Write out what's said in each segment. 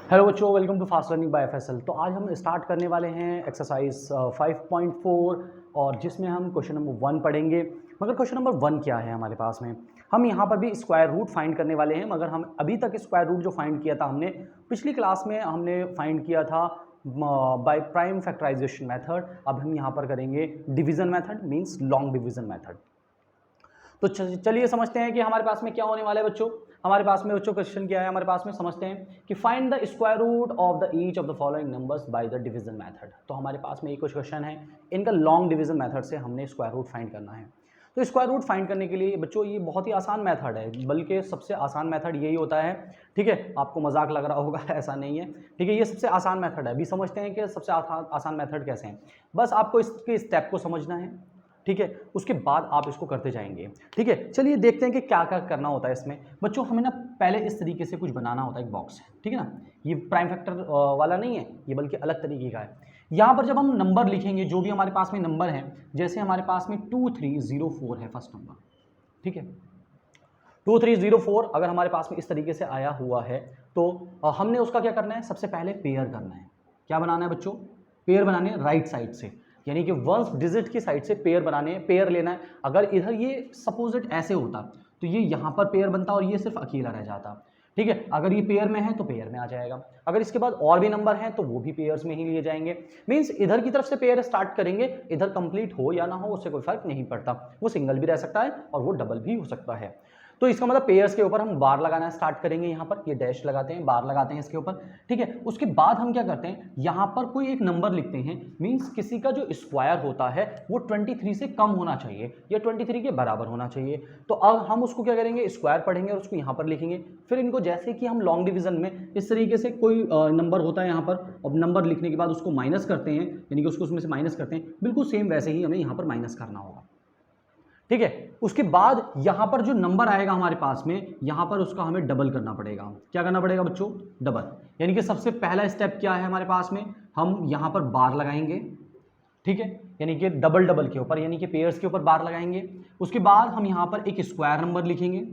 Hello बच्चों, welcome to fast learning by FSL. तो आज हम स्टार्ट करने वाले हैं एक्सरसाइज 5.4 और जिसमें हम क्वेश्चन नंबर 1 पढ़ेंगे। मगर क्वेश्चन नंबर 1 क्या है हमारे पास में, हम यहाँ पर भी स्क्वायर रूट फाइंड करने वाले हैं। मगर हम अभी तक स्क्वायर रूट जो फाइंड किया था हमने पिछली क्लास में हमने फाइंड किया था बाय प्राइम फैक्टराइजेशन मेथड। अब हम यहाँ पर करेंगे division method, means long division method. तो चलिए समझते हैं कि हमारे पास में क्या होने वाला है बच्चों। हमारे पास में बच्चों क्वेश्चन क्या है हमारे पास में, समझते हैं कि find the square root of the each of the following numbers by the division method. तो हमारे पास में ये कुछ क्वेश्चन है, इनका लॉन्ग डिवीजन मेथड से हमने स्क्वायर रूट फाइंड करना है। तो स्क्वायर रूट फाइंड करने के लिए बच्चों ये बहुत ही आसान मेथड है, बल्कि सबसे आसान मेथड यही होता है। ठीक है, आपको मजाक लग रहा होगा, ऐसा नहीं है। ठीक है, ये सबसे आसान मेथड है। अभी समझते हैं कि सबसे आसान मेथड कैसे हैं। बस आपको इसके स्टेप को समझना है, ठीक है, उसके बाद आप इसको करते जाएंगे। ठीक है, चलिए देखते हैं कि क्या क्या करना होता है इसमें। बच्चों हमें ना पहले इस तरीके से कुछ बनाना होता है, एक बॉक्स है, ठीक है ना। ये प्राइम फैक्टर वाला नहीं है, ये बल्कि अलग तरीके का है। यहाँ पर जब हम नंबर लिखेंगे, जो भी हमारे पास में नंबर है, जैसे हमारे पास में 2304 है फर्स्ट नंबर, ठीक है। 2304 अगर हमारे पास में इस तरीके से आया हुआ है तो हमने उसका क्या करना है, सबसे पहले पेयर करना है। क्या बनाना है बच्चों, पेयर बनाने राइट साइड से, यानी कि वंस डिजिट की साइड से पेयर बनाने हैं, पेयर लेना है। अगर इधर ये सपोजिट ऐसे होता तो ये यहाँ पर पेयर बनता और ये सिर्फ अकेला रह जाता। ठीक है, अगर ये पेयर में है तो पेयर में आ जाएगा। अगर इसके बाद और भी नंबर हैं तो वो भी पेयर्स में ही लिए जाएंगे। मींस इधर की तरफ से पेयर स्टार्ट करेंगे, इधर कंप्लीट हो या ना हो उससे कोई फर्क नहीं पड़ता, वो सिंगल भी रह सकता है और वो डबल भी हो सकता है। तो इसका मतलब पेयर्स के ऊपर हम बार लगाना स्टार्ट करेंगे। यहाँ पर ये डैश लगाते हैं, बार लगाते हैं इसके ऊपर, ठीक है। उसके बाद हम क्या करते हैं, यहाँ पर कोई एक नंबर लिखते हैं। मींस किसी का जो स्क्वायर होता है वो 23 से कम होना चाहिए या 23 के बराबर होना चाहिए। तो अब हम उसको क्या करेंगे, स्क्वायर पढ़ेंगे और उसको यहाँ पर लिखेंगे। फिर इनको जैसे कि हम लॉन्ग डिवीजन में इस तरीके से कोई नंबर होता है यहाँ पर, अब नंबर लिखने के बाद उसको माइनस करते हैं, यानी कि उसको उसमें से माइनस करते हैं, बिल्कुल सेम वैसे ही हमें यहाँ पर माइनस करना होगा। ठीक है, उसके बाद यहां पर जो नंबर आएगा हमारे पास में, यहां पर उसका हमें डबल करना पड़ेगा। क्या करना पड़ेगा बच्चों, डबल। यानी कि सबसे पहला स्टेप क्या है हमारे पास में, हम यहां पर बार लगाएंगे, ठीक है, यानी कि डबल डबल के ऊपर, यानी कि पेयर्स के ऊपर बार लगाएंगे। उसके बाद हम यहां पर एक स्क्वायर नंबर लिखेंगे,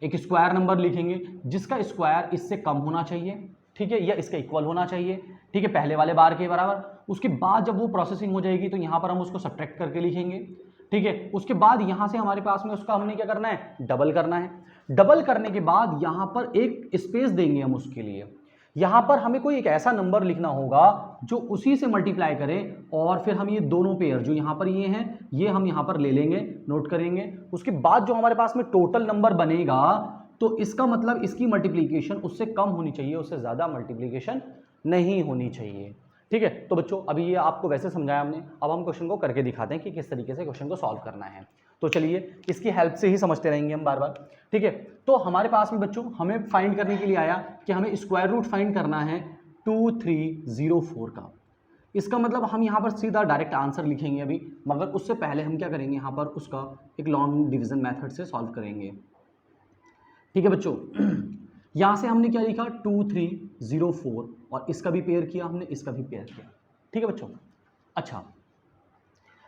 एक स्क्वायर नंबर लिखेंगे जिसका स्क्वायर इससे कम होना चाहिए, ठीक है, या इसका इक्वल होना चाहिए, ठीक है, पहले वाले बार के बराबर। उसके बाद जब वो प्रोसेसिंग हो जाएगी तो यहां पर हम उसको सब्ट्रैक्ट करके लिखेंगे, ठीक है। उसके बाद यहां से हमारे पास में उसका हमने क्या करना है, डबल करना है। डबल करने के बाद यहां पर एक स्पेस देंगे हम उसके लिए। यहां पर हमें कोई एक ऐसा नंबर लिखना होगा जो उसी से मल्टीप्लाई करे, और फिर हम ये दोनों पेयर जो यहां पर ये हैं, ये हम यहां पर ले लेंगे, नोट करेंगे। उसके बाद जो हमारे पास में टोटल नंबर बनेगा, तो इसका मतलब इसकी मल्टीप्लीकेशन उससे कम होनी चाहिए, उससे ज्यादा मल्टीप्लीकेशन नहीं होनी चाहिए। ठीक है, तो बच्चों अभी ये आपको वैसे समझाया हमने, अब हम क्वेश्चन को करके दिखाते हैं कि किस तरीके से क्वेश्चन को सॉल्व करना है। तो चलिए इसकी हेल्प से ही समझते रहेंगे हम बार बार। ठीक है, तो हमारे पास में बच्चों हमें फाइंड करने के लिए आया कि हमें स्क्वायर रूट फाइंड करना है 2304 का। इसका मतलब हम यहाँ पर सीधा डायरेक्ट आंसर लिखेंगे अभी, मगर उससे पहले हम क्या करेंगे, यहाँ पर उसका एक लॉन्ग डिवीजन मेथड से सॉल्व करेंगे। ठीक है बच्चों, यहां से हमने क्या लिखा 2304 और इसका भी पेयर किया हमने, इसका भी पेयर किया। ठीक है बच्चों, अच्छा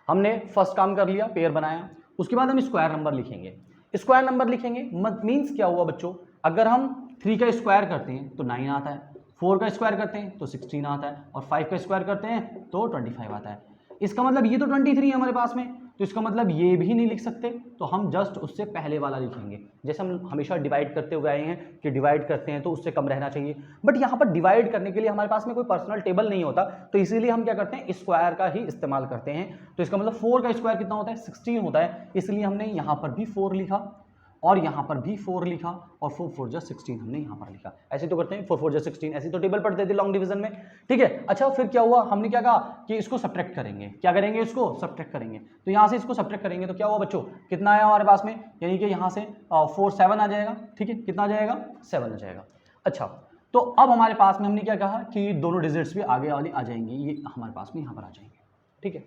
हमने फर्स्ट काम कर लिया, पेयर बनाया। उसके बाद हम स्क्वायर नंबर लिखेंगे। स्क्वायर नंबर लिखेंगे मीन्स क्या हुआ बच्चों, अगर हम 3 का स्क्वायर करते हैं तो 9 आता है, 4 का स्क्वायर करते हैं तो 16 आता है, और 5 का स्क्वायर करते हैं तो 25 आता है। इसका मतलब ये तो 23 है हमारे पास में, तो इसका मतलब ये भी नहीं लिख सकते, तो हम जस्ट उससे पहले वाला लिखेंगे। जैसे हम हमेशा डिवाइड करते हुए आए हैं कि डिवाइड करते हैं तो उससे कम रहना चाहिए, बट यहाँ पर डिवाइड करने के लिए हमारे पास में कोई पर्सनल टेबल नहीं होता, तो इसीलिए हम क्या करते हैं, स्क्वायर का ही इस्तेमाल करते हैं। तो इसका मतलब 4 का स्क्वायर कितना होता है, 16 होता है, इसलिए हमने यहाँ पर भी 4 लिखा और यहाँ पर भी 4 लिखा, और 4 4 जा 16 हमने यहाँ पर लिखा। ऐसे तो करते हैं 4 4 जा 16, ऐसे तो टेबल पढ़ते थे लॉन्ग डिवीजन में। ठीक है, अच्छा फिर क्या हुआ, हमने क्या कहा कि इसको सब्ट्रैक्ट करेंगे। क्या करेंगे, इसको सब्ट्रैक्ट करेंगे। तो यहाँ से इसको सब्ट्रैक्ट करेंगे तो क्या हुआ बच्चों, कितना आया हमारे पास में, यानी कि यहाँ से 4 7 आ जाएगा। ठीक है, कितना आ जाएगा, 7 आ जाएगा। अच्छा, तो अब हमारे पास में हमने क्या कहा कि दोनों डिजिट्स भी आगे वाली आ जाएंगी, ये हमारे पास में यहाँ पर आ जाएंगे। ठीक है,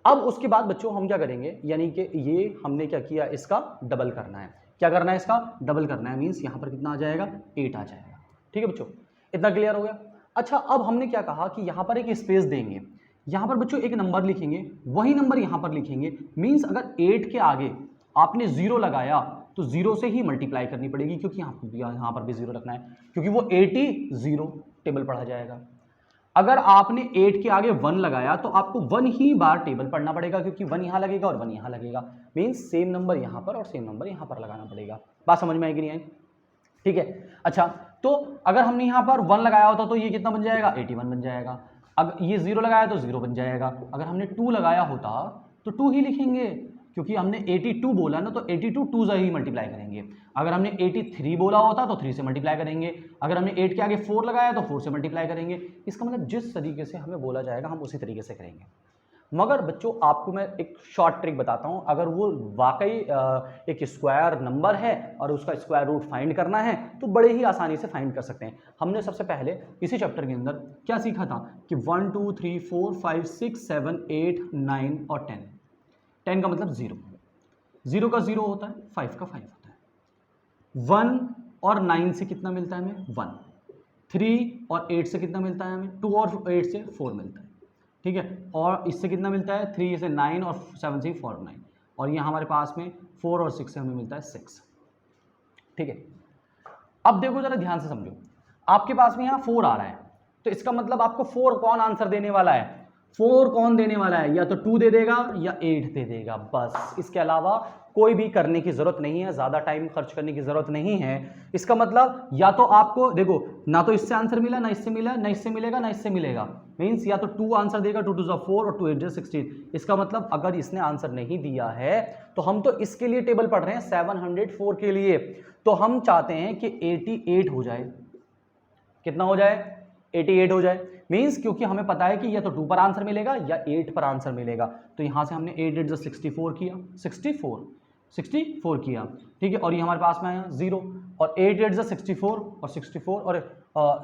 अब उसके बाद बच्चों हम क्या करेंगे, यानी कि ये हमने क्या किया, इसका डबल करना है। क्या करना है, इसका डबल करना है, मींस यहाँ पर कितना आ जाएगा, 8 आ जाएगा। ठीक है बच्चों, इतना क्लियर हो गया। अच्छा, अब हमने क्या कहा कि यहाँ पर एक स्पेस देंगे, यहाँ पर बच्चों एक नंबर लिखेंगे, वही नंबर यहाँ पर लिखेंगे। मींस अगर 8 के आगे आपने 0 लगाया तो 0 से ही मल्टीप्लाई करनी पड़ेगी, क्योंकि यहाँ पर भी 0 रखना है, क्योंकि वो 80 0 टेबल पढ़ा जाएगा। अगर आपने 8 के आगे 1 लगाया तो आपको 1 ही बार टेबल पढ़ना पड़ेगा, क्योंकि 1 यहाँ लगेगा और 1 यहाँ लगेगा, मीन्स सेम नंबर यहाँ पर और सेम नंबर यहाँ पर लगाना पड़ेगा। बात समझ में आई कि नहीं आई? ठीक है। अच्छा, तो अगर हमने यहाँ पर 1 लगाया होता तो ये कितना बन जाएगा, 81 बन जाएगा। अगर ये 0 लगाया तो 0 बन जाएगा। अगर हमने 2 लगाया होता तो 2 ही लिखेंगे, क्योंकि हमने 82 बोला ना, तो 82 2 से ही मल्टीप्लाई करेंगे। अगर हमने 83 बोला होता तो 3 से मल्टीप्लाई करेंगे। अगर हमने 8 के आगे 4 लगाया तो 4 से मल्टीप्लाई करेंगे। इसका मतलब जिस तरीके से हमें बोला जाएगा हम उसी तरीके से करेंगे। मगर बच्चों आपको मैं एक शॉर्ट ट्रिक बताता हूं, अगर वो वाकई एक स्क्वायर नंबर है और उसका स्क्वायर रूट फाइंड करना है तो बड़े ही आसानी से फाइंड कर सकते हैं। हमने सबसे पहले इसी चैप्टर के अंदर क्या सीखा था कि 1 2 3 4 5 6 7 8 9 और 10। 10 का मतलब 0, 0 का 0 होता है, 5 का 5 होता है। 1 और 9 से कितना मिलता है हमें, 1। 3 और 8 से कितना मिलता है हमें, 2 और 8 से 4 मिलता है। ठीक है, और इससे कितना मिलता है, 3 से 9 और 7 से 4 9, और यहाँ हमारे पास में 4 और 6 से हमें मिलता है 6। ठीक है, अब देखो जरा ध्यान से समझो, आपके पास में यहाँ 4 आ रहा है, तो इसका मतलब आपको 4 कौन आंसर देने वाला है, 4 कौन देने वाला है, या तो 2 दे देगा या 8 दे देगा, बस। इसके अलावा कोई भी करने की जरूरत नहीं है, ज्यादा टाइम खर्च करने की जरूरत नहीं है। इसका मतलब या तो आपको देखो, ना तो इससे आंसर मिला, ना इससे मिला, ना इससे मिलेगा, ना इससे मिलेगा, मीन्स या तो 2 आंसर देगा, 2 2 4 और 2 8 16। इसका मतलब अगर इसने आंसर नहीं दिया है तो हम तो इसके लिए टेबल पढ़ रहे हैं 704 के लिए, तो हम चाहते हैं कि 88 हो जाए। कितना हो जाए, 88 हो जाए, मीन्स क्योंकि हमें पता है कि या तो 2 पर आंसर मिलेगा या 8 पर आंसर मिलेगा। तो यहां से हमने 8 8 64 किया, 64 किया। ठीक है, और ये हमारे पास में आया 0, और 8 8 64 और 64 और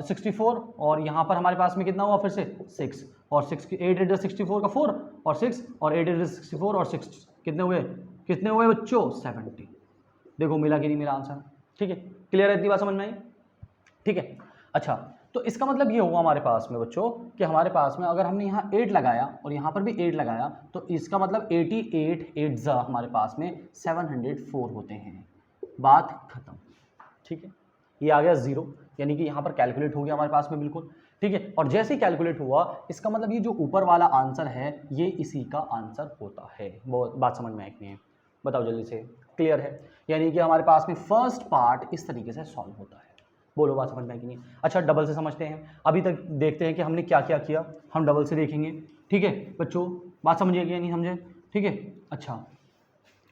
64, और यहाँ पर हमारे पास में कितना हुआ फिर से 6, और 8 8 64 का 4 और 6, और 8 8 64 और 6 कितने हुए बच्चों, 70। देखो मिला कि नहीं मिला आंसर। ठीक है, क्लियर है, इतनी बात समझ में आई? ठीक है। अच्छा, तो इसका मतलब ये हुआ हमारे पास में बच्चों कि हमारे पास में अगर हमने यहाँ 8 लगाया और यहाँ पर भी 8 लगाया तो इसका मतलब 88 8 हमारे पास में 704 होते हैं। बात खत्म। ठीक है, ये आ गया 0, यानी कि यहाँ पर कैलकुलेट हो गया हमारे पास में, बिल्कुल। ठीक है, और जैसे ही कैलकुलेट हुआ इसका मतलब ये जो ऊपर वाला आंसर है ये इसी का आंसर होता है। वो बात समझ में आई कि नहीं? बताओ जल्दी से, क्लियर है? यानी कि हमारे पास में फर्स्ट पार्ट इस तरीके से सॉल्व होता है। बोलो बात समझ में आई कि नहीं? अच्छा, डबल से समझते हैं। अभी तक देखते हैं कि हमने क्या क्या किया, हम डबल से देखेंगे। ठीक है बच्चों, बात समझिए या नहीं समझे? ठीक है, अच्छा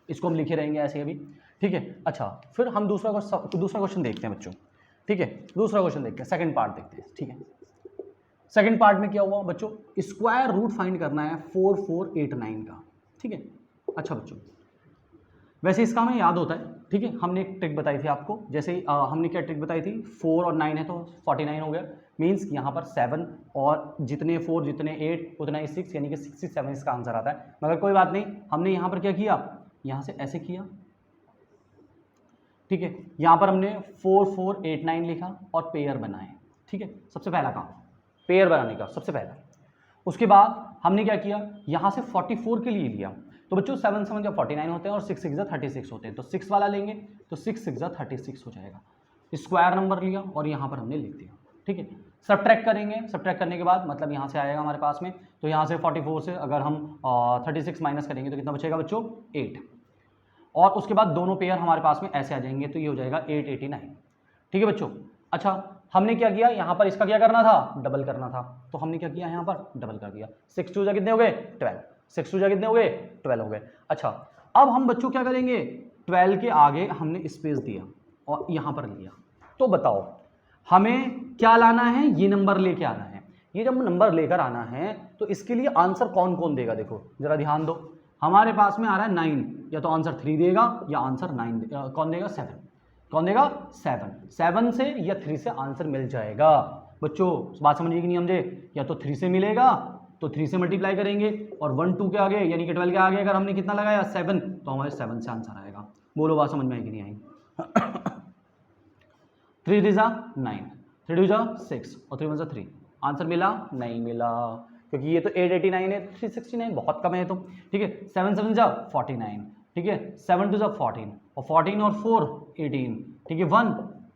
इसको हम लिखे रहेंगे ऐसे अभी। ठीक है, अच्छा फिर हम दूसरा क्वेश्चन देखते हैं बच्चों। ठीक है, दूसरा क्वेश्चन देखते हैं, सेकंड पार्ट देखते हैं। ठीक है, सेकंड पार्ट में क्या हुआ बच्चों, स्क्वायर रूट फाइंड करना है 4489 का। ठीक है, अच्छा बच्चों वैसे इसका हमें याद होता है। ठीक है, हमने एक ट्रिक बताई थी आपको, जैसे हमने क्या ट्रिक बताई थी, 4 और 9 है तो 49 हो गया, मीन्स यहाँ पर 7 और जितने 4 जितने 8 उतना ही 6, यानी कि 67 इसका आंसर आता है। मगर कोई बात नहीं, हमने यहाँ पर क्या किया, यहाँ से ऐसे किया। ठीक है, यहाँ पर हमने 4489 लिखा और पेयर बनाए। ठीक है, सबसे पहला काम पेयर बनाने का सबसे पहला। उसके बाद हमने क्या किया, यहाँ से 44 के लिए लिया, तो बच्चों 7 7 जब 49 होते हैं और 6 6 36 होते हैं, तो 6 वाला लेंगे तो 6 6 36 हो जाएगा। स्क्वायर नंबर लिया और यहाँ पर हमने लिख दिया। ठीक है, सब्ट्रैक्ट करेंगे, सब्ट्रैक्ट करने के बाद मतलब यहाँ से आएगा हमारे पास में, तो यहाँ से 44 से अगर हम 36 माइनस करेंगे तो कितना बचेगा बच्चों, 8, और उसके बाद दोनों पेयर हमारे पास में ऐसे आ जाएंगे, तो ये हो जाएगा 889। ठीक है बच्चों, अच्छा हमने क्या किया, यहाँ पर इसका क्या करना था, डबल करना था, तो हमने क्या किया, यहाँ पर डबल कर दिया। 6 2 कितने हो गए, 12, 6 2 कितने हो गए, 12 हो गए। अच्छा अब हम बच्चों क्या करेंगे, 12 के आगे हमने स्पेस दिया और यहाँ पर लिया, तो बताओ हमें क्या लाना है, ये नंबर लेके आना है। ये जब नंबर लेकर आना है तो इसके लिए आंसर कौन कौन देगा, देखो जरा ध्यान दो। हमारे पास में आ रहा है 9, या तो आंसर 3 देगा या आंसर 9 कौन देगा, 7, कौन देगा, 7 से या 3 से आंसर मिल जाएगा। बच्चों बात समझिए कि नहीं समझे, या तो 3 से मिलेगा तो 3 से मल्टीप्लाई करेंगे, और 1 2 के आगे यानी कि 12 के आगे अगर हमने कितना लगाया 7, तो हमारे 7 से आंसर आएगा। बोलो बात समझ में आई कि नहीं आई? 3 3 9, 3 2 6 और 3 1 3, आंसर मिला, नहीं मिला, क्योंकि ये तो 889 है, 369 बहुत कम है तो। ठीक है, 7 7 49, ठीक है, 7 2 14, और 14 और 4 18, ठीक है 1,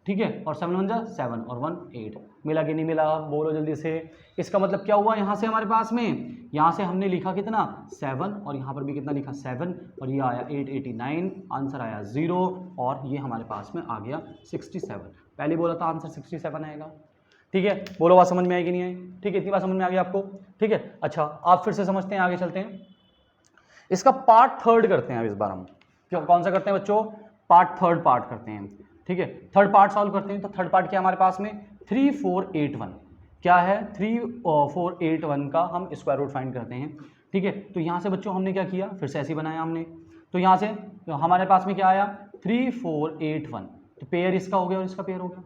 ठीक है, और 7 1 जा 7 और 1 8, मिला कि नहीं मिला, बोलो जल्दी से। इसका मतलब क्या हुआ यहाँ से हमारे पास में, यहाँ से हमने लिखा कितना 7 और यहाँ पर भी कितना लिखा 7 और ये आया 889, आंसर आया 0 और ये हमारे पास में आ गया 67। पहले बोला था आंसर 67 आएगा, ठीक है। बोलो बात समझ में आई कि नहीं आई, ठीक है, इतनी बात समझ में आ गई आपको, ठीक है। अच्छा आप फिर से समझते हैं, आगे चलते हैं, इसका पार्ट थर्ड करते हैं अब इस बार हम। क्यों, कौन सा करते हैं बच्चों, थर्ड पार्ट करते हैं, ठीक है। थर्ड पार्ट सॉल्व करते हैं, तो थर्ड पार्ट क्या हमारे पास में 3481, क्या है 3481 का हम स्क्वायर रूट फाइंड करते हैं, ठीक है। तो यहाँ से बच्चों हमने क्या किया, फिर से ऐसे बनाया हमने, तो यहाँ से तो हमारे पास में क्या आया 3481, तो पेयर इसका हो गया और इसका पेयर हो गया,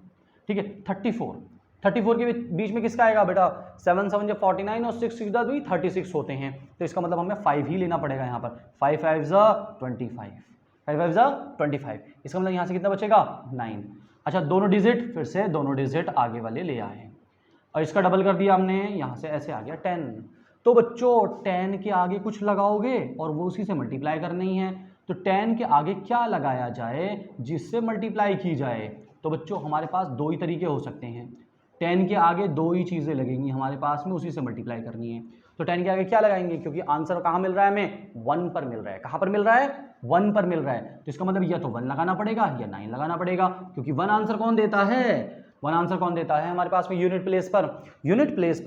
ठीक है। 34 के बीच में किसका आएगा बेटा, 7 7 जब 49 और 6 6 2 36 होते हैं, तो इसका मतलब हमें 5 ही लेना पड़ेगा यहाँ पर, 5 5 जा 25, 5 5 जा 25, इसका मतलब यहाँ से कितना बचेगा 9। अच्छा दोनों डिजिट, फिर से दोनों डिजिट आगे वाले ले आए और इसका डबल कर दिया हमने, यहाँ से ऐसे आ गया 10। तो बच्चों 10 के आगे कुछ लगाओगे और वो उसी से मल्टीप्लाई करनी है, तो 10 के आगे क्या लगाया जाए जिससे मल्टीप्लाई की जाए, तो बच्चों हमारे पास दो ही तरीके हो सकते हैं, 10 के आगे दो ही चीज़ें लगेंगी हमारे पास में, उसी से मल्टीप्लाई करनी है। तो 10 के आगे क्या लगाएंगे, क्योंकि आंसर कहाँ मिल रहा है हमें, 1 पर मिल रहा है, कहाँ पर मिल रहा है 1 पर मिल रहा है, तो इसका मतलब या तो 1 लगाना पड़ेगा या 9 लगाना पड़ेगा, क्योंकि 1 आंसर कौन देता है, 1 आंसर कौन देता है हमारे पास में यूनिट प्लेस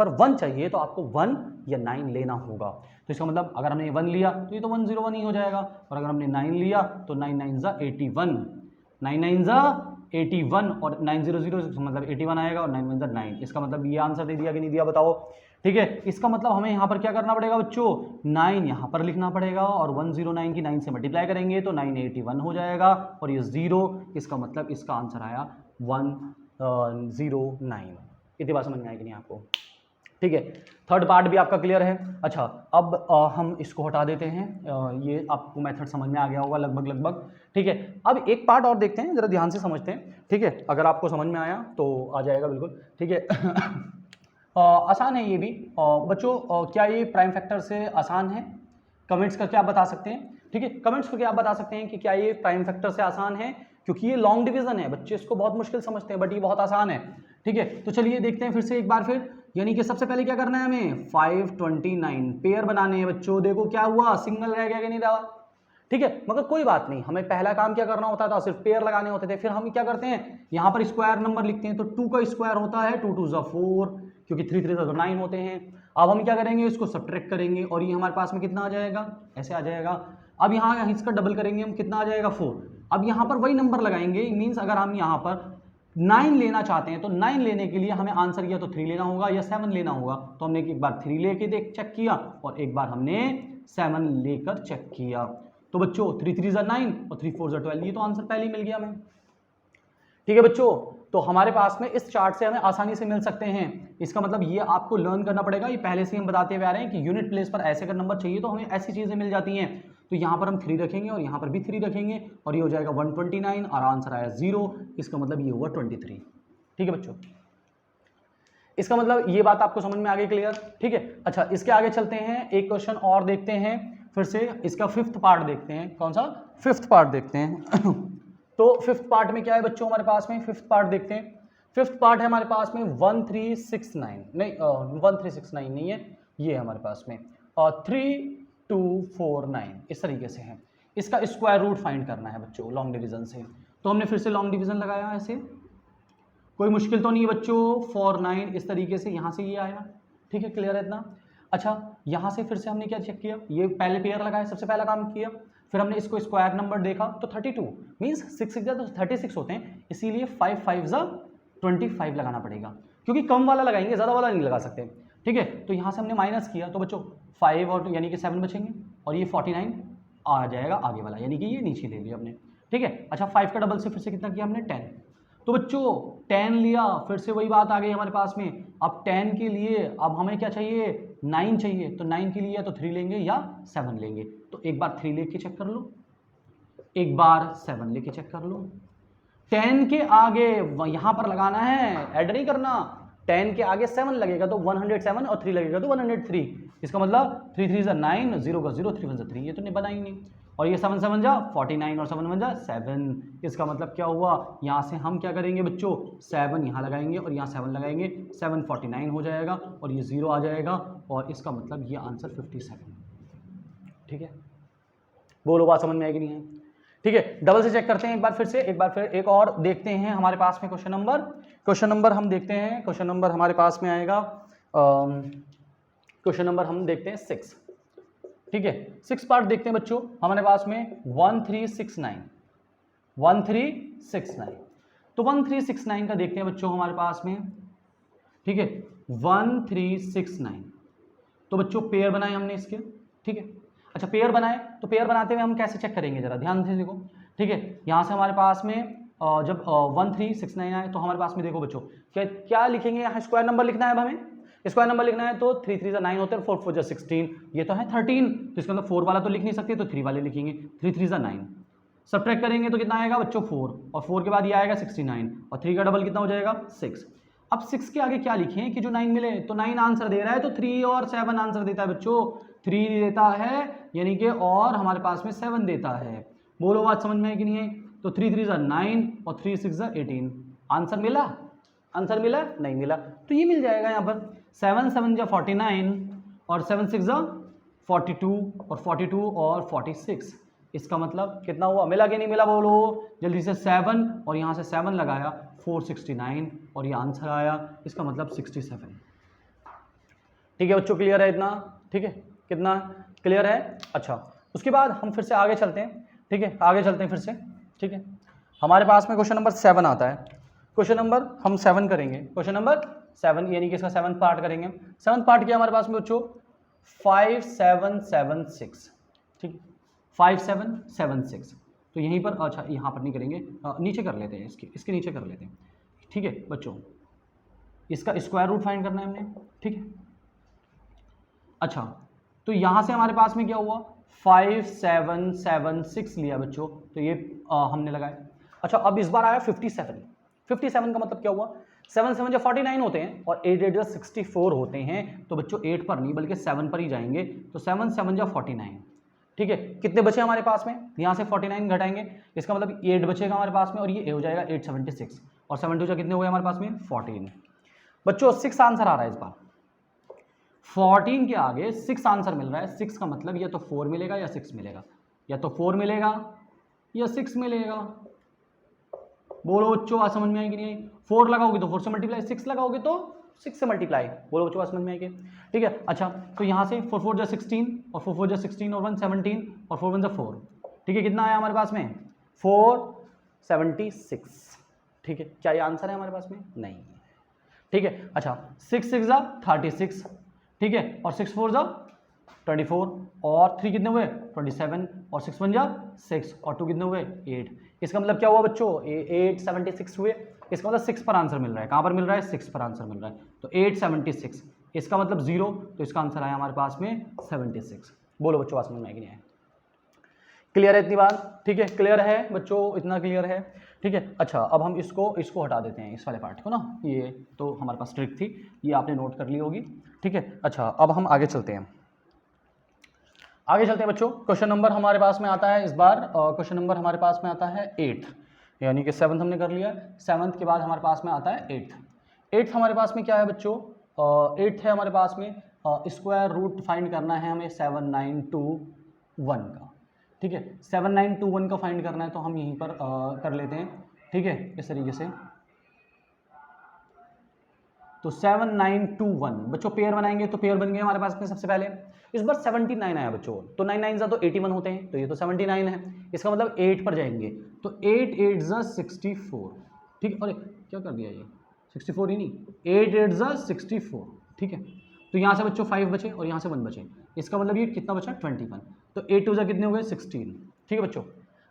पर 1 चाहिए, तो आपको 1 या 9 लेना होगा। तो इसका मतलब अगर हमने 1 लिया तो ये तो 101 ही हो जाएगा, और अगर हमने 9 लिया तो 9 9 जा 81, 9 9 जा 81 और 900 मतलब 81 आएगा और 9 1 जा 9, इसका मतलब ये आंसर दे दिया कि नहीं दिया बताओ, ठीक है। इसका मतलब हमें यहाँ पर क्या करना पड़ेगा बच्चों, 9 यहाँ पर लिखना पड़ेगा और 109 की 9 से मल्टीप्लाई करेंगे तो 981 हो जाएगा और ये 0, इसका मतलब इसका आंसर आया 109। इतनी बात समझ में आएगी नहीं आपको, ठीक है। थर्ड पार्ट भी आपका क्लियर है। अच्छा अब हम इसको हटा देते हैं, ये आपको मेथड समझ में आ गया होगा लगभग, ठीक है। अब एक पार्ट और देखते हैं, जरा ध्यान से समझते हैं, ठीक है। अगर आपको समझ में आया तो आ जाएगा बिल्कुल, ठीक है। आसान है ये भी बच्चों, क्या ये प्राइम फैक्टर से आसान है, कमेंट्स करके आप बता सकते हैं, ठीक है। कमेंट्स करके आप बता सकते हैं कि क्या ये प्राइम फैक्टर से आसान है, क्योंकि ये लॉन्ग डिवीजन है, बच्चे इसको बहुत मुश्किल समझते हैं बट ये बहुत आसान है, ठीक है। तो चलिए देखते हैं फिर से एक बार फिर, यानी कि सबसे पहले क्या करना है हमें 529 पेयर बनाने हैं बच्चों। देखो क्या हुआ, सिंगल रह गया कि नहीं रहा, ठीक है। मगर कोई बात नहीं, हमें पहला काम क्या करना होता था, सिर्फ पेयर लगाने होते थे। फिर हम क्या करते हैं, यहाँ पर स्क्वायर नंबर लिखते हैं, तो 2 का स्क्वायर होता है 2 2 जा 4, क्योंकि 3 3 जा 9 होते हैं। अब हम क्या करेंगे, इसको सब्ट्रैक्ट करेंगे और ये हमारे पास में कितना आ जाएगा, ऐसे आ जाएगा। अब यहाँ इसका डबल करेंगे हम, कितना आ जाएगा 4। अब यहाँ पर वही नंबर लगाएंगे, मीन्स अगर हम यहाँ पर 9 लेना चाहते हैं तो 9 लेने के लिए हमें आंसर या तो 3 लेना होगा या 7 लेना होगा। तो हमने एक बार 3 लेके चेक किया और एक बार हमने 7 लेकर चेक किया। तो बच्चों 3 3 जा 9 और 3 4 जा 12, ये तो आंसर पहले ही मिल गया हमें, ठीक है बच्चों। तो हमारे पास में इस चार्ट से हमें आसानी से मिल सकते हैं। इसका मतलब ये आपको लर्न करना पड़ेगा, ये पहले से हम बताते हुए आ रहे हैं कि यूनिट प्लेस पर ऐसे अगर नंबर चाहिए तो हमें ऐसी चीज़ें मिल जाती हैं। तो यहाँ पर हम 3 रखेंगे और यहाँ पर भी 3 रखेंगे और ये हो जाएगा 129 और आंसर आया 0, इसका मतलब ये हुआ 23, ठीक है बच्चों। इसका मतलब ये बात आपको समझ में आ गई, क्लियर, ठीक है। अच्छा इसके आगे चलते हैं, एक क्वेश्चन और देखते हैं, फिर से इसका 5th पार्ट देखते हैं। कौन सा 5th पार्ट देखते हैं। तो 5th पार्ट में क्या है बच्चों हमारे पास में, 5th पार्ट देखते हैं। 5th पार्ट है हमारे पास में 1369 नहीं, 1369 नहीं है, ये है हमारे पास में 3249, इस तरीके से है। इसका स्क्वायर रूट फाइंड करना है बच्चों लॉन्ग डिवीजन से। तो हमने फिर से लॉन्ग डिवीजन लगाया, ऐसे कोई मुश्किल तो नहीं है बच्चों, 49 इस तरीके से यहाँ से ये आया, ठीक है, क्लियर है इतना। अच्छा यहाँ से फिर से हमने क्या चेक किया, ये पहले पेयर लगाया, सबसे पहला काम किया, फिर हमने इसको स्क्वायर नंबर देखा तो 32 मीन्स 6 6 तो 36 होते हैं, इसीलिए 5 5 जा 25 लगाना पड़ेगा, क्योंकि कम वाला लगाएंगे, ज़्यादा वाला नहीं लगा सकते, ठीक है। तो यहाँ से हमने माइनस किया तो बच्चों 5 और यानी कि 7 बचेंगे और ये 49 आ जाएगा आगे वाला, यानी कि ये नीचे ले लिया हमने, ठीक है। अच्छा 5 का डबल से फिर से कितना किया हमने 10, तो बच्चों 10 लिया, फिर से वही बात आ गई हमारे पास में। अब 10 के लिए अब हमें क्या चाहिए, 9 चाहिए, तो 9 के लिए या तो 3 लेंगे या 7 लेंगे। तो एक बार 3 लेके चेक कर लो, एक बार 7 लेके चेक कर लो। 10 के आगे यहाँ पर लगाना है, ऐड नहीं करना, 10 के आगे 7 लगेगा तो 107 और 3 लगेगा तो 103, इसका मतलब 3 3 जा 9, 0 का 0, 3 1 जा 3, ये तो नहीं बना ही नहीं। और ये 7 7 जा 49 और 7 1 जा 7। इसका मतलब क्या हुआ, यहाँ से हम क्या करेंगे बच्चों, 7 यहाँ लगाएंगे और यहाँ 7 लगाएंगे, 7 49 हो जाएगा और ये 0 आ जाएगा और इसका मतलब ये आंसर 57। ठीक है, बोलो बात समझ में आएगी नहीं है? ठीक है, डबल से चेक करते हैं एक बार फिर एक और देखते हैं हमारे पास में क्वेश्चन नंबर हम देखते हैं, क्वेश्चन नंबर हमारे पास में आएगा, क्वेश्चन नंबर हम देखते हैं 6। ठीक है, 6 पार्ट देखते हैं बच्चों हमारे पास में 1369। तो 1369 का देखते हैं बच्चों हमारे पास में। ठीक है, 1369 तो बच्चों पेयर बनाए हमने इसके। ठीक है, अच्छा पेयर बनाए तो पेयर बनाते हुए हम कैसे चेक करेंगे, जरा ध्यान से देखो। ठीक है, यहाँ से हमारे पास में जब 1369 आए तो हमारे पास में देखो बच्चों क्या लिखेंगे, यहाँ स्क्वायर नंबर लिखना है। अब हमें स्क्वायर नंबर लिखना है तो 3 3 9 होते हैं, 4 4 16, ये तो है 13, तो इसका मतलब 4 वाला तो लिख नहीं सकते तो 3 वाले लिखेंगे। 3 3 9, सब्ट्रैक्ट करेंगे तो कितना आएगा बच्चों 4, और 4 के बाद ये आएगा 69 और 3 का डबल कितना हो जाएगा 6। अब 6 के आगे क्या लिखें कि जो 9 मिले, तो 9 आंसर दे रहा है तो 3 और 7 आंसर देता है बच्चों। 3 देता है यानी कि और हमारे पास में 7 देता है। बोलो बात समझ में है कि नहीं है? तो 3 3 9 और 3 6 18, आंसर मिला नहीं मिला, तो ये मिल जाएगा यहाँ पर 7 7 जा 49 और 7 6 जा 42 और 42 और 46। इसका मतलब कितना हुआ, मिला कि नहीं मिला? बोलो जल्दी से। 7 और यहाँ से 7 लगाया 469 और ये आंसर आया, इसका मतलब 67। ठीक है बच्चों, क्लियर है इतना? ठीक है, कितना क्लियर है? अच्छा, उसके बाद हम फिर से आगे चलते हैं। ठीक है, आगे चलते हैं फिर से। ठीक है, हमारे पास में क्वेश्चन नंबर 7 आता है। क्वेश्चन नंबर हम 7 करेंगे, क्वेश्चन नंबर 7 यानी कि इसका 7th पार्ट करेंगे। 7th पार्ट किया हमारे पास में बच्चों 5776। ठीक है, 5776। तो यहीं पर, अच्छा यहाँ पर नहीं करेंगे, नीचे कर लेते हैं, इसके नीचे कर लेते हैं। ठीक है बच्चों, इसका स्क्वायर रूट फाइंड करना है हमने। ठीक है, अच्छा तो यहाँ से हमारे पास में क्या हुआ, 5776 लिया बच्चों, तो ये हमने लगाया। अच्छा अब इस बार आया 57 का मतलब क्या हुआ, 7 7 जो 49 होते हैं और 8 8 जो 64 होते हैं, तो बच्चों 8 पर नहीं बल्कि 7 पर ही जाएंगे, तो 7 7 जो 49। ठीक है, कितने बचे हमारे पास में, यहाँ से 49 घटाएंगे, इसका मतलब 8 बचेगा हमारे पास में और ये हो जाएगा 876 और 7 2 जो कितने हुए हमारे पास में 14। बच्चों 6 आंसर आ रहा है इस बार, 14 के आगे 6 आंसर मिल रहा है। 6 का मतलब या तो 4 मिलेगा या 6 मिलेगा, या तो 4 मिलेगा या 6 मिलेगा। बोलो बच्चों आज समझ में आएगी नहीं? 4 लगाओगे तो 4 से मल्टीप्लाई, 6 लगाओगे तो 6 से मल्टीप्लाई। बोलो बच्चों आज समझ में आएगी? ठीक है, अच्छा तो यहाँ से 4 4 जा 16 और 4 4 जा 16 और 1 17 और 4 1 जा 4। ठीक है, कितना आया हमारे पास में 476। ठीक है, क्या ये आंसर है हमारे पास में? नहीं। ठीक है, अच्छा 6 6 जा 36। ठीक है, और 6 4 जा 24 और 3 कितने हुए 27 और 6 1 जा 6 और 2 कितने हुए 8। इसका मतलब क्या हुआ बच्चों 876 हुए। इसका मतलब 6 पर आंसर मिल रहा है, कहाँ पर मिल रहा है 6 पर आंसर मिल रहा है, तो 876। इसका मतलब 0, तो इसका आंसर आया हमारे पास में 76। बोलो बच्चों समझ में आएगी नहीं आया? क्लियर है इतनी बात? ठीक है, क्लियर है बच्चों, इतना क्लियर है? ठीक है, अच्छा अब हम इसको हटा देते हैं, इस वाले पार्ट को ना, ये तो हमारे पास ट्रिक थी, ये आपने नोट कर ली होगी। ठीक है, अच्छा अब हम आगे चलते हैं बच्चों। क्वेश्चन नंबर हमारे पास में आता है इस बार, क्वेश्चन नंबर हमारे पास में आता है 8, यानी कि 7th हमने कर लिया। 7th के बाद हमारे पास में आता है 8th हमारे पास में क्या है बच्चों, 8th है हमारे पास में स्क्वायर रूट फाइंड करना है हमें 7921 का। ठीक है, 7921 का फाइंड करना है, तो हम यहीं पर कर लेते हैं। ठीक है, इस तरीके से, तो 7921 बच्चों पेयर बनाएंगे, तो पेयर बन गए हमारे पास में सबसे पहले। इस बार 79 आया बच्चों, तो 9 9 तो 81 होते हैं, तो ये तो 79 है। इसका मतलब 8 पर जाएंगे, तो 8 8 जा 64। ठीक है, अरे क्या कर दिया ये 64 ही नहीं, 8 8 जा 64। ठीक है, तो यहाँ से बच्चों 5 बचे और यहाँ से 1 बचे, इसका मतलब ये कितना बचा 21। तो 8 2 जा कितने हो गए 16। ठीक है बच्चों,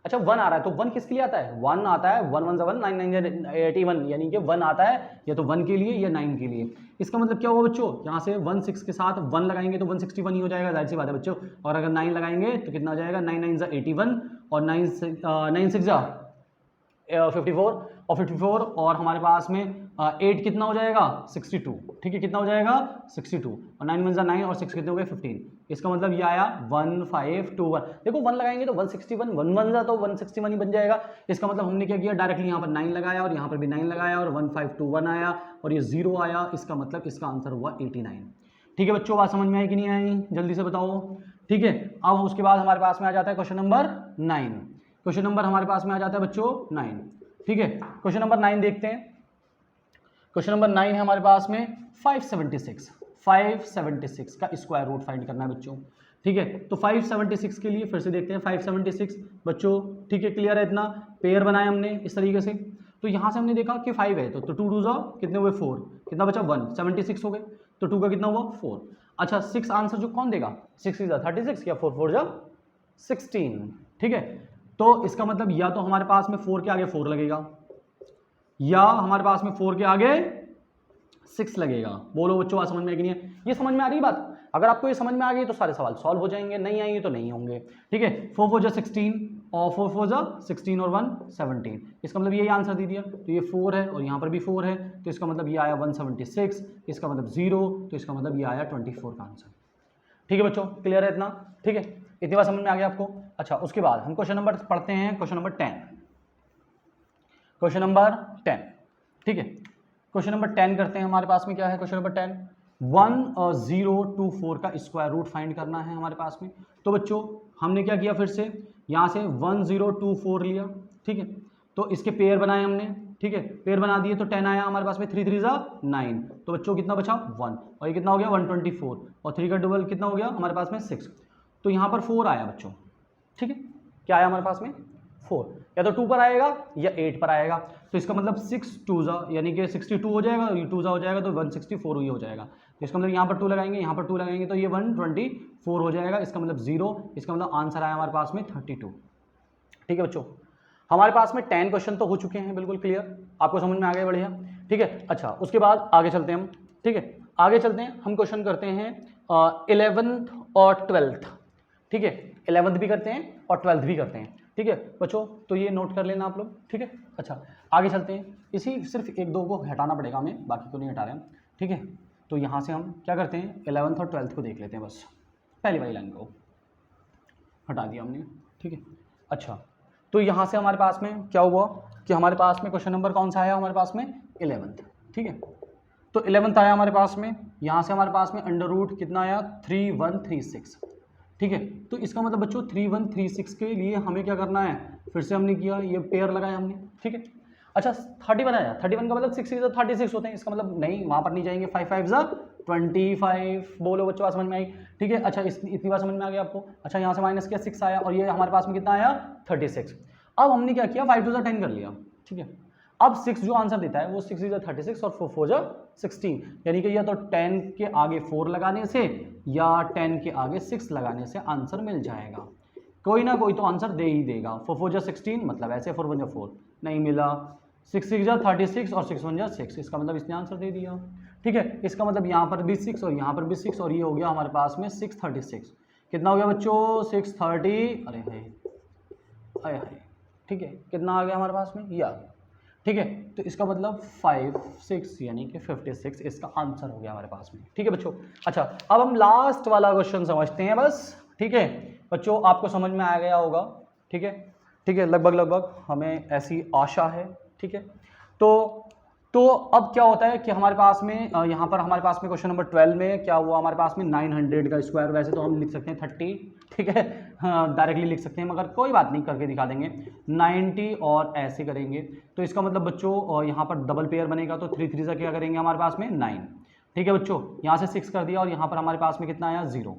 अच्छा 1 आ रहा है, तो 1 किसके लिए आता है, 1 आता है, 1 1 जा 1 9 9 जा 81, यानी कि 1 आता है या तो 1 के लिए या 9 के लिए। इसका मतलब क्या हुआ बच्चों, यहाँ से 1 6 के साथ 1 लगाएंगे तो 161 ही हो जाएगा, जाहिर सी बात है बच्चों। और अगर 9 लगाएंगे तो कितना हो जाएगा, 9 9 जा 81 और 9 6 जा 54 और 54 और हमारे पास में 8 कितना हो जाएगा 62, ठीक है, कितना हो जाएगा 62, और 9 वन 9 और 6 कितने हो गए 15, इसका मतलब ये आया 1521। देखो 1 लगाएंगे तो 161, 1 वन जा तो 161 ही बन जाएगा। इसका मतलब हमने क्या किया, डायरेक्टली यहाँ पर 9 लगाया और यहाँ पर भी 9 लगाया और 1521 आया और ये 0 आया, इसका मतलब इसका आंसर हुआ 89। ठीक है बच्चों, बात समझ में आई कि नहीं आई, जल्दी से बताओ। ठीक है, अब उसके बाद हमारे पास में आ जाता है क्वेश्चन नंबर 9। क्वेश्चन नंबर हमारे पास में आ जाता है बच्चों 9। ठीक है, क्वेश्चन नंबर 9 देखते हैं। क्वेश्चन नंबर 9 है हमारे पास में 576 का स्क्वायर रूट फाइंड करना है बच्चों। ठीक है, तो 576 के लिए फिर से देखते हैं 576 बच्चों। ठीक है, क्लियर है इतना, पेयर बनाए हमने इस तरीके से। तो यहाँ से हमने देखा कि 5 है तो 2 2 जाओ कितने हुए 4, कितना बचा 1, 76 हो गए, तो 2 का कितना हुआ 4। अच्छा 6 आंसर जो कौन देगा, 6 इज 36 या 4 4 जा 16। ठीक है, तो इसका मतलब या तो हमारे पास में 4 के आगे 4 लगेगा या हमारे पास में 4 के आगे 6 लगेगा। बोलो बच्चों बात समझ में आई कि नहीं है, ये समझ में आ रही बात। अगर आपको ये समझ में आ गई तो सारे सवाल सॉल्व हो जाएंगे, नहीं आएंगे तो नहीं होंगे। ठीक है, 4 4 जा 16 और 4 4 जा 16 और 1 17, इसका मतलब यही आंसर दे दिया। तो ये 4 है और यहाँ पर भी 4 है, तो इसका मतलब ये आया 176, इसका मतलब 0, तो इसका मतलब ये आया 24 का आंसर। ठीक है बच्चों, क्लियर है इतना। ठीक है, इतनी बात समझ में आ गया आपको। अच्छा उसके बाद हम क्वेश्चन नंबर पढ़ते हैं, क्वेश्चन नंबर 10। क्वेश्चन नंबर 10, ठीक है, क्वेश्चन नंबर 10 करते हैं। हमारे पास में क्या है क्वेश्चन नंबर 10, 1024 का स्क्वायर रूट फाइंड करना है हमारे पास में। तो बच्चों हमने क्या किया, फिर से यहाँ से 1024 लिया। ठीक है, तो इसके पेयर बनाए हमने। ठीक है, पेयर बना दिए तो 10 आया हमारे पास में, 3 3 जा 9, तो बच्चों कितना बचा 1, और ये कितना हो गया 124, और 3 का डबल कितना हो गया हमारे पास में 6, तो यहाँ पर 4 आया बच्चों। ठीक है, क्या आया हमारे पास में 4, या तो 2 पर आएगा या 8 पर आएगा, तो इसका मतलब 6 2 जा यानी कि 62 हो जाएगा, ये 2 जा हो जाएगा तो 164 ही हो जाएगा। तो इसका मतलब यहाँ पर 2 लगाएंगे, यहाँ पर 2 लगाएंगे तो ये 124 हो जाएगा, इसका मतलब 0, इसका मतलब आंसर आया हमारे पास में 32। ठीक है बच्चों, हमारे पास में 10 क्वेश्चन तो हो चुके हैं, बिल्कुल क्लियर, आपको समझ में आ गया, बढ़िया। ठीक है, अच्छा उसके बाद आगे चलते हैं हम। ठीक है, आगे चलते हैं, हम क्वेश्चन करते हैं 11th और 12th। ठीक है, 11th भी करते हैं और 12th भी करते हैं। ठीक है बच्चों, तो ये नोट कर लेना आप लोग। ठीक है, अच्छा आगे चलते हैं, इसी सिर्फ 1 2 को हटाना पड़ेगा हमें, बाकी को नहीं हटा रहे हैं। ठीक है, तो यहाँ से हम क्या करते हैं 11th और 12th को देख लेते हैं, बस पहली वाली लाइन को हटा दिया हमने। ठीक है, अच्छा तो यहाँ से हमारे पास में क्या हुआ कि हमारे पास में क्वेश्चन नंबर कौन सा आया हमारे पास में 11th। ठीक है, तो 11th आया हमारे पास में, यहाँ से हमारे पास में अंडर रूट कितना आया 3136। ठीक है, तो इसका मतलब बच्चों 3136 के लिए हमें क्या करना है, फिर से हमने किया ये पेयर लगाया हमने। ठीक है, अच्छा 31 आया, 31 का मतलब 6 6 36 होते हैं, इसका मतलब नहीं वहाँ पर नहीं जाएंगे, 5 5 जा 25। बोलो बच्चों बात समझ में आई। ठीक है, अच्छा इतनी बात समझ में आ गई आपको। अच्छा यहाँ से माइनस किया 6 आया और ये हमारे पास में कितना आया 36। अब हमने क्या किया 5 2 जा 10 कर लिया। ठीक है, अब 6 जो आंसर देता है वो 6 इज 36 और 4 4 जा 16, यानी कि या तो 10 के आगे 4 लगाने से या 10 के आगे 6 लगाने से आंसर मिल जाएगा, कोई ना कोई तो आंसर दे ही देगा। 4 4 जा 16 मतलब ऐसे, 4 1 जा 4 नहीं मिला, 6 6 जा 36 और 6 1 जा 6, इसका मतलब इसने आंसर दे दिया। ठीक है, इसका मतलब यहाँ पर भी 6 और यहाँ पर भी 6 और ये हो गया हमारे पास में 636। कितना हो गया बच्चों 630, अरे हाय हाय। ठीक है, कितना आ गया हमारे पास में ये आ गया। ठीक है, तो इसका मतलब 5 6 यानी कि 56 इसका आंसर हो गया हमारे पास में। ठीक है बच्चों, अच्छा अब हम लास्ट वाला क्वेश्चन समझते हैं बस। ठीक है बच्चों, आपको समझ में आ गया होगा। ठीक है, ठीक है, लगभग हमें ऐसी आशा है। ठीक है, तो अब क्या होता है कि हमारे पास में यहाँ पर हमारे पास में क्वेश्चन नंबर 12 में क्या हुआ, हमारे पास में 900 का स्क्वायर, वैसे तो हम लिख सकते हैं 30। ठीक है, हाँ डायरेक्टली लिख सकते हैं, मगर कोई बात नहीं, करके दिखा देंगे 90 और ऐसे करेंगे। तो इसका मतलब बच्चों यहाँ पर डबल पेयर बनेगा, तो 3 3 से क्या करेंगे हमारे पास में 9। ठीक है बच्चों, यहाँ से 6 कर दिया और यहाँ पर हमारे पास में कितना आया 0,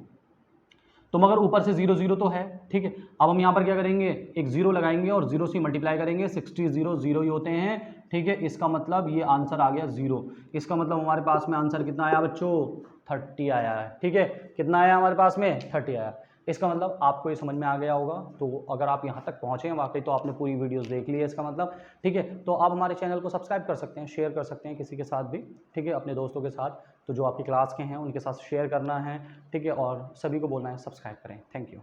तो मगर ऊपर से 0 0 तो है। ठीक है, अब हम यहाँ पर क्या करेंगे एक 0 लगाएंगे और 0 से मल्टीप्लाई करेंगे, 60 0 0 ही होते हैं। ठीक है, इसका मतलब ये आंसर आ गया 0, इसका मतलब हमारे पास में आंसर कितना आया बच्चों 30 आया है। ठीक है, कितना आया हमारे पास में 30 आया, इसका मतलब आपको ये समझ में आ गया होगा। तो अगर आप यहाँ तक पहुँचे हैं वाकई तो आपने पूरी वीडियोस देख ली है इसका मतलब। ठीक है, तो आप हमारे चैनल को सब्सक्राइब कर सकते हैं, शेयर कर सकते हैं किसी के साथ भी। ठीक है, अपने दोस्तों के साथ, तो जो आपकी क्लास के हैं उनके साथ शेयर करना है। ठीक है, और सभी को बोलना है सब्सक्राइब करें। Thank you.